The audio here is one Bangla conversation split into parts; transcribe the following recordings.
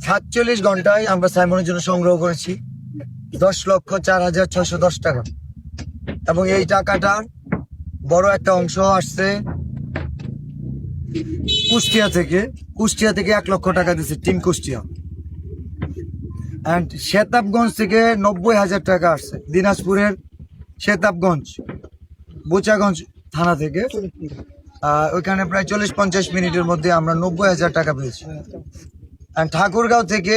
47 ঘন্টায় আমরা সাইমনের জন্য সংগ্রহ করেছি 10,04,610 টাকা, এবং এই টাকাটার বড় একটা অংশ আসছে কুষ্টিয়া থেকে 1 লক্ষ টাকা দিচ্ছে টিম কুষ্টিয়া। অ্যান্ড শেতাবগঞ্জ থেকে 90,000 টাকা আসছে, দিনাজপুরের শেতাবগঞ্জ বোচাগঞ্জ থানা থেকে। ওইখানে প্রায় 40-50 মিনিটের মধ্যে আমরা 90,000 টাকা পেয়েছি। অ্যান্ড ঠাকুরগাঁও থেকে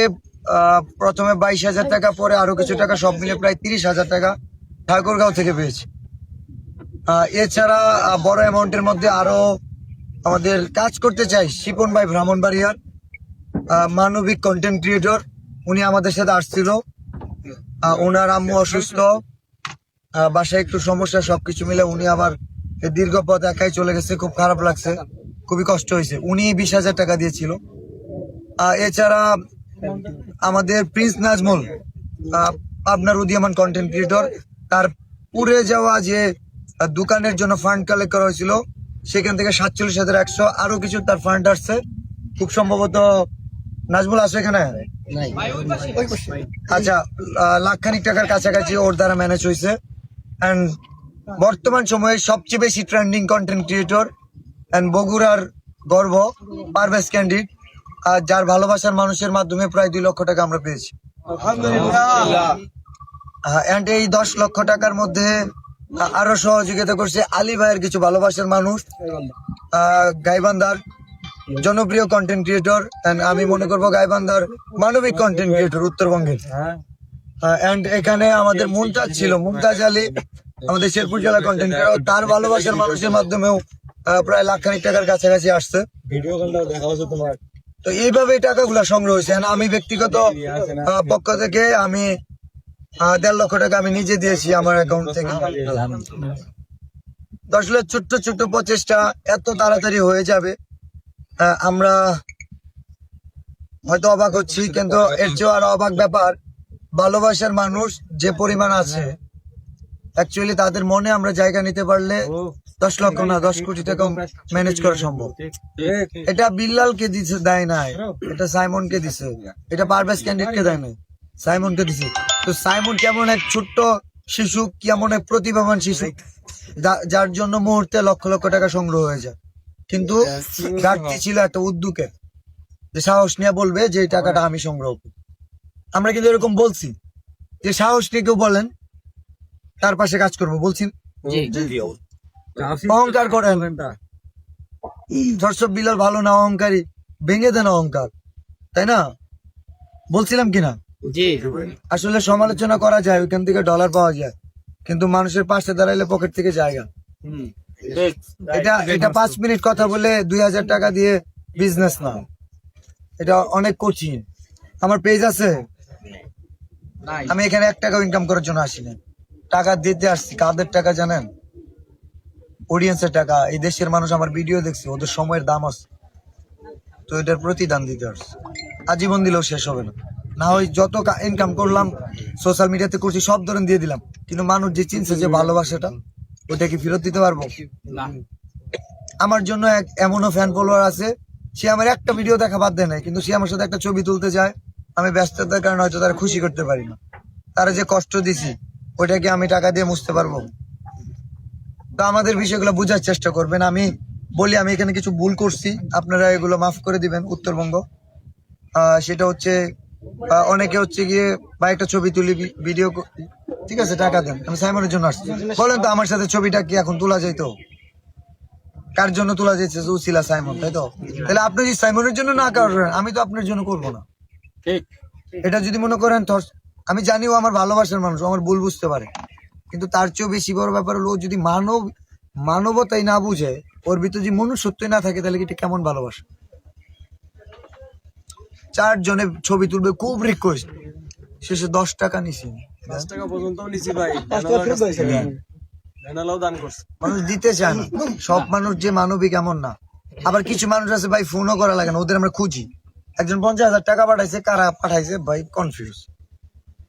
প্রথমে 22,000 টাকা, পরে আরো কিছু টাকা, সব মিলে প্রায় 30,000 টাকা ঠাকুরগাঁও থেকে পেয়েছি। এছাড়া বড় অ্যামাউন্টের মধ্যে আরো আমাদের কাজ করতে চাই শিপন ভাই ব্রাহ্মণবাড়িয়ার, মানবিক কন্টেন্ট ক্রিয়েটর, উনি আমাদের সাথে আসছিল। ওনার আম্মু অসুস্থ, বাসায় একটু সমস্যা, সবকিছু মিলে উনি আবার দীর্ঘ পথ একাই চলে গেছে, খুব খারাপ লাগছে, খুবই কষ্ট হয়েছে। উনি 20,000 টাকা দিয়েছিল। এছাড়া আমাদের প্রিন্স নাজমুল, আপনার উদীয়মান কন্টেন্ট ক্রিয়েটর, তার পুড়ে যাওয়া যে দোকানের জন্য ফান্ড কালেক্ট করা হয়েছিল, সেখান থেকে 47,100 আরো কিছু তার ফান্ড আসছে। খুব সম্ভবত নাজমুল আছে এখানে, আচ্ছা, লাখখানিক টাকার কাছাকাছি ওর দ্বারা ম্যানেজ হয়েছে। অ্যান্ড বর্তমান সময়ে সবচেয়ে বেশি ট্রেন্ডিং কন্টেন্ট ক্রিয়েটর অ্যান্ড বগুড়ার গর্ব পারভেজ ক্যান্ডিড, যার ভালোবাসার মানুষের মাধ্যমে প্রায় 2 লক্ষ টাকা আমরা পেয়েছি। অ্যান্ড এই 10 লক্ষ টাকার মধ্যে আরো সহযোগিতা করছে আলী ভাইয়ের কিছু ভালোবাসার মানুষ, গাইবান্ধার জনপ্রিয় কন্টেন্ট ক্রিয়েটর, আমি মনে করবো গাইবান্ধার মানবিক কন্টেন্ট ক্রিয়েটর উত্তরবঙ্গের। অ্যান্ড এখানে আমাদের মুমতাজ ছিল, মুমতাজ আলী, আমাদের শেরপুর জেলা কন্টেন্ট ক্রিয়েটর, তার ভালোবাসার মানুষের মাধ্যমেও প্রায় লাখখানিক টাকার কাছাকাছি আসছে। তো এইভাবে টাকাগুলো সংগ্রহ হয়েছে। আমি ব্যক্তিগত পক্ষ থেকে আমি 1.5 লক্ষ টাকা আমি নিজে দিয়েছি আমার অ্যাকাউন্ট থেকে। আসলে ছোট্ট ছোট্ট প্রচেষ্টা এত তাড়াতাড়ি হয়ে যাবে, আমরা হয়তো অবাক হচ্ছি, কিন্তু এর চেয়ে আরো অবাক ব্যাপার, ভালোবাসার মানুষ যে পরিমাণ আছে, অ্যাকচুয়ালি তাদের মনে আমরা জায়গা নিতে পারলে 10 লক্ষ না 10 কোটি টাকা ম্যানেজ করা সম্ভব। এটা বিল্লালকে দিছে, দেয় নাই, এটা সাইমনকে দিছে, এটা পারভেজ ক্যান্ডিডকে দেয় নাই, সাইমনকে দিছে। তো সাইমন কেমন এক ছোট্ট শিশু, কেমন এক প্রতিভাবান শিশু, যার জন্য মুহূর্তে লক্ষ লক্ষ টাকা সংগ্রহ হয়ে যায়। কিন্তু ঘাটতি ছিল একটা উদ্যোগে, যে সাহস নিয়ে বলবে যে এই টাকাটা আমি সংগ্রহ করি। আমরা কিন্তু এরকম বলছি যে সাহস নিয়ে কেউ বলেন তার পাশে কাজ করবো, বলছি। অহংকার করেন, দর্শক বিলাল ভালো না, অহংকারী, ভেঙে দেন অহংকার, তাই না? বলছিলাম কিনা? আসলে সমালোচনা করা যায়, ওইখান থেকে ডলার পাওয়া যায়, কিন্তু মানুষের পাশে দাঁড়াইলে পকেট থেকে জায়গা। এটা 5 মিনিট কথা বলে 2,000 টাকা দিয়ে বিজনেস না, এটা অনেক কঠিন। আমার পেজ আছে, আমি এখানে 1 টাকাও ইনকাম করার জন্য আসিনি, টাকা দিতে আসছি। কাদের টাকা জানেন? অডিয়েন্সের টাকা। এই দেশের মানুষ আমার ভিডিও দেখছে, ওদের সময়ের দাম আছে, তো এটার প্রতিদান দিতে আসছে। আজীবন দিলেও শেষ হবে না। না হয় যত ইনকাম করলাম সোশ্যাল মিডিয়াতে করছি সব ধরেন দিয়ে দিলাম, কিন্তু মানুষ যে চিনছে যে ভালোবাসাটা, ওটা কি ফেরত দিতে পারবো? আমার জন্য এমনও ফ্যান ফলোয়ার আছে, সে আমার একটা ভিডিও দেখা বাদ দেয় নাই, কিন্তু সে আমার সাথে একটা ছবি তুলতে যায়, আমি ব্যস্ততার কারণে হয়তো তারা খুশি করতে পারি না। তারা যে কষ্ট দিছি ওইটাকে আমি টাকা দিয়ে মুছতে পারবো? তো আমাদের বিষয়গুলো বোঝার চেষ্টা করবেন। আমি বলি আমি এখানে কিছু ভুল করছি, আপনারা এগুলো মাফ করে দিবেন। উত্তরবঙ্গ, সেটা হচ্ছে অনেকে হচ্ছে গিয়ে বা একটা ছবি তুলি, ভিডিও, ঠিক আছে, টাকা দেন, আমি সাইমনের জন্য আসছি। বলেন তো আমার সাথে ছবিটা কি এখন তোলা যাইতো? কার জন্য তোলা যাইছে? উসিলা সাইমন, তাই তো? তাহলে আপনি যদি সাইমনের জন্য না করেন, আমি তো আপনার জন্য করবো না। এটা যদি মনে করেন, আমি জানিও আমার ভালোবাসার মানুষ, আমার ভুল বুঝতে পারে, কিন্তু তার চেয়েও বেশি বড় ব্যাপার হলো যদি মানবতাই না বুঝে, ওর ভিতরে যদি মনুষ্যত্বই না থাকে, তাহলে এটা কেমন ভালোবাসা? 4 জনে ছবি তুলবে, খুব রিকোয়েস্ট, শেষে 10 টাকা নিছি, 10 টাকা পর্যন্ত নিছি ভাই, মানুষ দিতে চায় না। সব মানুষ যে মানবিক এমন না। আবার কিছু মানুষ আছে ভাই, ফোনও করা লাগে না, ওদের আমরা খুঁজি। একজন 50,000 টাকা পাঠাইছে, কারা পাঠাইছে ভাই কনফিউজ,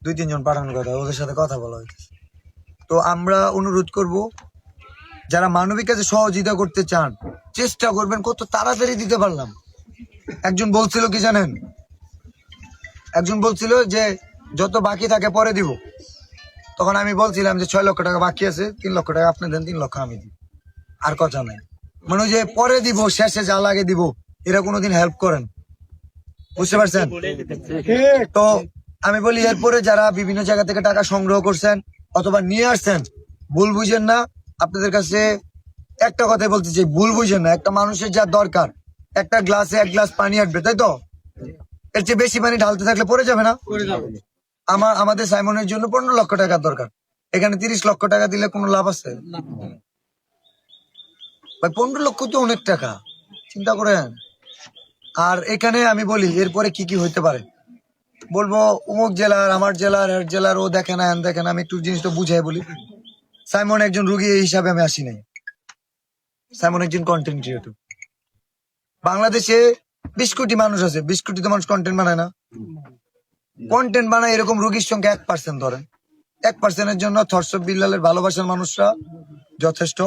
2-3 জন পাঠানোর কথা, ওদের সাথে কথা বলা হয়েছে। তো আমরা অনুরোধ করব, যারা মানবিক কাজে সহযোগিতা করতে চান, চেষ্টা করবেন কত তাড়াতাড়ি দিতে পারলাম। একজন বলছিল কি জানেন, একজন বলছিল যে যত বাকি থাকে পরে দিব, তখন আমি বলছিলাম যে 6 লক্ষ টাকা বাকি আছে, 3 লক্ষ টাকা আপনি দেন, 3 লক্ষ আমি দিই, আর কথা নাই। মানে ওই যে পরে দিব, শেষে যা লাগে দিব, এরা কোনোদিন হেল্প করেন, বুঝতে পারছেন? তো আমি বলি এরপরে যারা বিভিন্ন জায়গা থেকে টাকা সংগ্রহ করছেন অথবা নিয়ে আসছেন, ভুল বুঝেন না। আপনাদের কাছে একটা কথাই বলতে চাই, ভুল বুঝেন না। একটা মানুষের যা দরকার, একটা গ্লাসে 1 গ্লাস পানি আসবে, তাই তো? এর চেয়ে বেশি পানি ঢালতে থাকলে পড়ে যাবে না? আমাদের সাইমনের জন্য 15 লক্ষ টাকার দরকার, এখানে 30 লক্ষ টাকা দিলে কোনো লাভ আছে ভাই? 15 লক্ষ তো অনেক টাকা, চিন্তা করেন। আর এখানে আমি বলি এরপরে কি কি হইতে পারে, বলবো অমুক জেলার, আমার জেলার, এর জেলার, ও দেখে না, এন দেখে না। আমি একটু জিনিসটা বুঝাই বলি। সাইমন একজন রুগী এই হিসাবে আমি আসি নাই, সাইমন একজন কন্টেন্ট ক্রিয়েটর। বাংলাদেশে 20 কোটি মানুষ আছে, 20 কোটি তো মানুষ কন্টেন্ট বানায় না। কন্টেন্ট বানায় এরকম রুগীর সংখ্যা 1% ধরেন। 1%-এর জন্য থরসব বিল্লালের ভালোবাসার মানুষরা যথেষ্ট,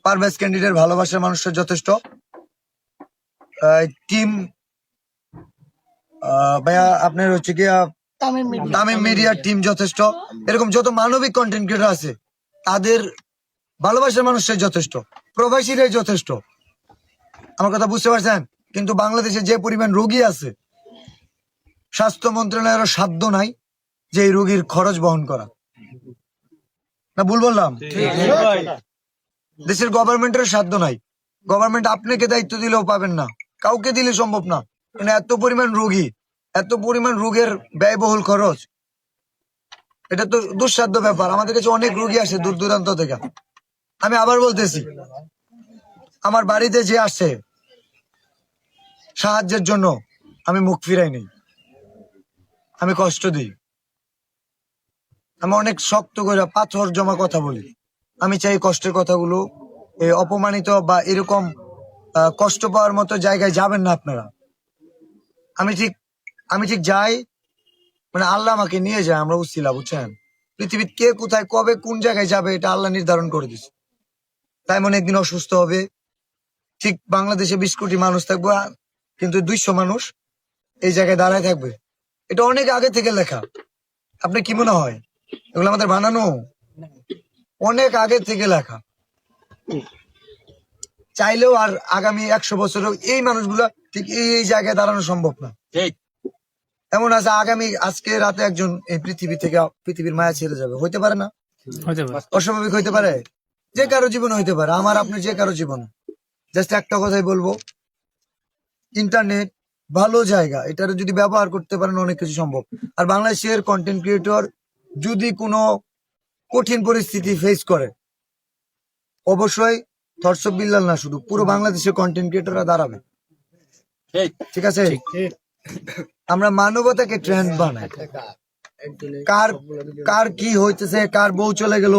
পারভেজ ক্যান্ডিডেট ভালোবাসার মানুষরা যথেষ্ট, টিম ভাইয়া আপনার হচ্ছে কি তামিম মিডিয়ার টিম যথেষ্ট, এরকম যত মানবিক কন্টেন্ট ক্রিয়েটর আছে তাদের ভালোবাসার মানুষরাই যথেষ্ট, প্রবাসীরাই যথেষ্ট। আমার কথা বুঝতে পারছেন? কিন্তু বাংলাদেশে যে পরিমাণ রোগী আছে, স্বাস্থ্য মন্ত্রণালয়ের সাধ্য নাই যে এই রোগীর খরচ বহন করা। না ভুল বললাম? দেশের গভর্নমেন্টের সাধ্য নাই। গভর্নমেন্ট আপনাকে দায়িত্ব দিলেও পাবেন না, কাউকে দিলে সম্ভব না। মানে এত পরিমাণ রোগী, এত পরিমাণ রোগের ব্যয়বহুল খরচ, এটা তো দুঃসাধ্য ব্যাপার। আমাদের কাছে অনেক রোগী আসে দূর দূরান্ত থেকে। আমি আবার বলতেছি, আমার বাড়িতে যে আসে সাহায্যের জন্য, আমি মুখ ফিরাই নেই, আমি কষ্ট দিই, আমি অনেক শক্ত করে পাথর জমা কথা বলি। আমি চাই কষ্টের কথাগুলো অপমানিত বা এরকম কষ্ট পাওয়ার মতো জায়গায় যাবেন না আপনারা। আমি ঠিক যাই, মানে আল্লাহ আমাকে নিয়ে যায়, আমরা উছিলা, বুঝছেন? পৃথিবীর কে কোথায় কবে কোন জায়গায় যাবে এটা আল্লাহ নির্ধারণ করে দিচ্ছে। তাই মনে একদিন অসুস্থ হবে, ঠিক বাংলাদেশে 20 কোটি মানুষ থাকবে, কিন্তু 200 মানুষ এই জায়গায় দাঁড়ায় থাকবে। এটা অনেক আগে থেকে লেখা। আপনি কি মনে হয় এগুলো আমাদের বানানো? অনেক আগে থেকে লেখা। চাইলেও আর আগামী 100 বছরেও এই মানুষগুলা ঠিক এই জায়গায় দাঁড়ানো সম্ভব না। এমন আছে আজকে রাতে একজন এই পৃথিবীর মায়া ছেড়ে যাবে, হইতে পারে না? অস্বাভাবিক হইতে পারে, যে কারো জীবন হইতে পারে, আমার আপনার যে কারো জীবন। জাস্ট একটা কথাই বলবো, ইন্টারনেট ভালো জায়গা, এটার যদি ব্যবহার করতে পারেন অনেক কিছু সম্ভব। আর বাংলাদেশের কন্টেন্ট ক্রিয়েটর যদি কোনো কঠিন পরিস্থিতি ফেস করে, অবশ্যই থরসব বিল্লাল না, শুধু পুরো বাংলাদেশের কন্টেন্ট ক্রিয়েটররা দাঁড়াবে। ঠিক আছে? আমরা মানবতাকে ট্রেন্ড বানাই। কার কি হইতেছে, কার বউ চলে গেল,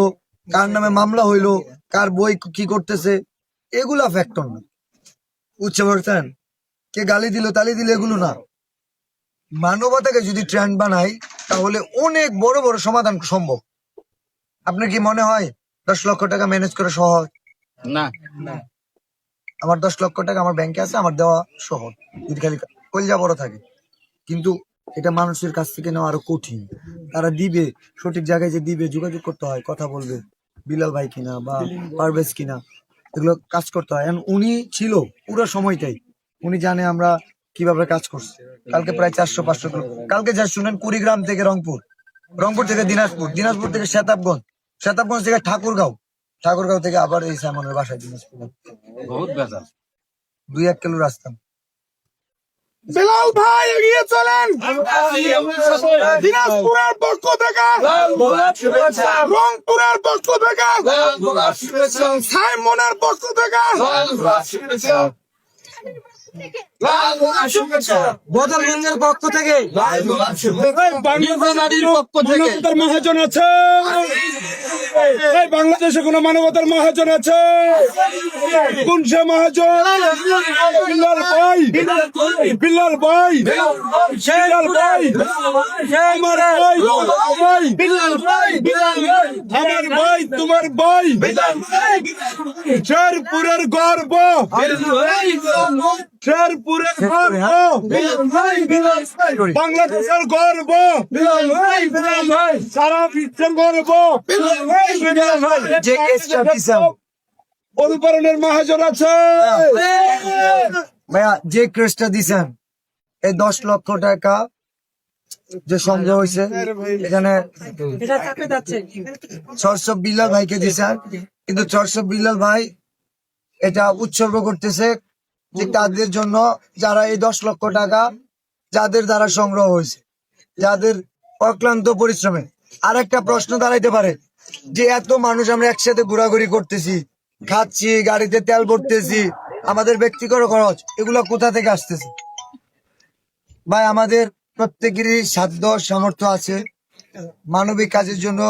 কার নামে মামলা হইলো, কার বই কি করতেছে, এগুলা ফ্যাক্টর না, বুঝতে পারছেন? কে গালি দিল তালি দিল, এগুলো না। মানবতাকে যদি ট্রেন্ড বানাই তাহলে অনেক বড় বড় সমাধান সম্ভব। আপনার কি মনে হয় 10 লক্ষ টাকা ম্যানেজ করা সহজ? না, আমার 10 লক্ষ টাকা আমার ব্যাংকে আছে, আমার দেওয়া সহজ যদি খালি কলজা বড় থাকে। কিন্তু এটা মানুষের কাছ থেকে নেওয়া আরো কঠিন। তারা দিবে, সঠিক জায়গায় যে দিবে, যোগাযোগ করতে হয়, কথা বলবে, বিলাল ভাই কিনা বা পারভেজ কিনা, এগুলো কাজ করতে হয়। উনি ছিল পুরো সময়টাই, উনি জানে আমরা কিভাবে কাজ করছি। কালকে প্রায় 400-500 কিলো, কালকে যা শুনেন কুড়িগ্রাম থেকে রংপুর, রংপুর থেকে দিনাজপুর, দিনাজপুর থেকে শেতাবগঞ্জ, শেতাবগঞ্জ থেকে ঠাকুরগাঁও, ঠাকুরগাঁও থেকে আবার এই সাইমনের বাসায় দিনাজপুর। বহুত বেজার। 2-1 কিলো রাস্তা। বেলাল ভাই এগিয়ে চলেন। দিনাজপুরের পক্ষ থেকে, রংপুরের পক্ষ থেকে, সাইমনের পক্ষ থেকে, বদরগঞ্জের পক্ষ থেকে, বাংলাদেশের মানবতার মহাজন আছে। এই বাংলাদেশে কোন মানবতার মহাজন আছে? কোন সে মহাজন? বিল্লাল ভাই, বিল্লাল ভাই, বিল্লাল ভাই, আমার ভাই, আমার ভাই, তোমার ভাই, শেরপুরের গর্ব, শেরপুরের শেরপুরে, গর্ব বাংলাদেশের গর্ব সারা বিশ্বের গর্ব যে কেসটা দিছেন অনুপ্রেরণের মহাজন আছে। ভাইয়া, যে কেসটা দিছেন এই 10 লক্ষ টাকা যে সংগ্রহ হয়েছে এখানে চরসব বিল্লাল ভাইকে দিছেন, কিন্তু চরসব বিল্লাল ভাই এটা উৎসর্গ করতেছে যে তাদের জন্য যারা এই 10 লক্ষ টাকা যাদের দ্বারা সংগ্রহ হয়েছে, যাদের অক্লান্ত পরিশ্রমে। আর একটা প্রশ্ন দাঁড়াইতে পারে যে এত মানুষ আমরা একসাথে ঘোরাঘুরি করতেছি, খাচ্ছি, গাড়িতে তেল ভরতেছি, আমাদের ব্যক্তিগত খরচ এগুলো কোথা থেকে আসতেছে? ভাই, আমাদের প্রত্যেকেরই সাধ্য সামর্থ্য আছে। মানবিক কাজের জন্য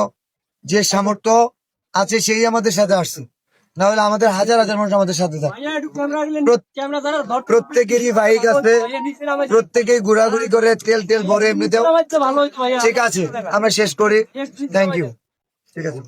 যে সামর্থ্য আছে সেই আমাদের সাথে আসছে, না হলে আমাদের হাজার হাজার মানুষ আমাদের সাথে থাকে। প্রত্যেকেরই বাইক আছে, প্রত্যেকেই ঘোরাঘুরি করে তেল তেল ভরে এমনিতেও। ঠিক আছে, আমরা শেষ করি। Thank you. ঠিক আছে।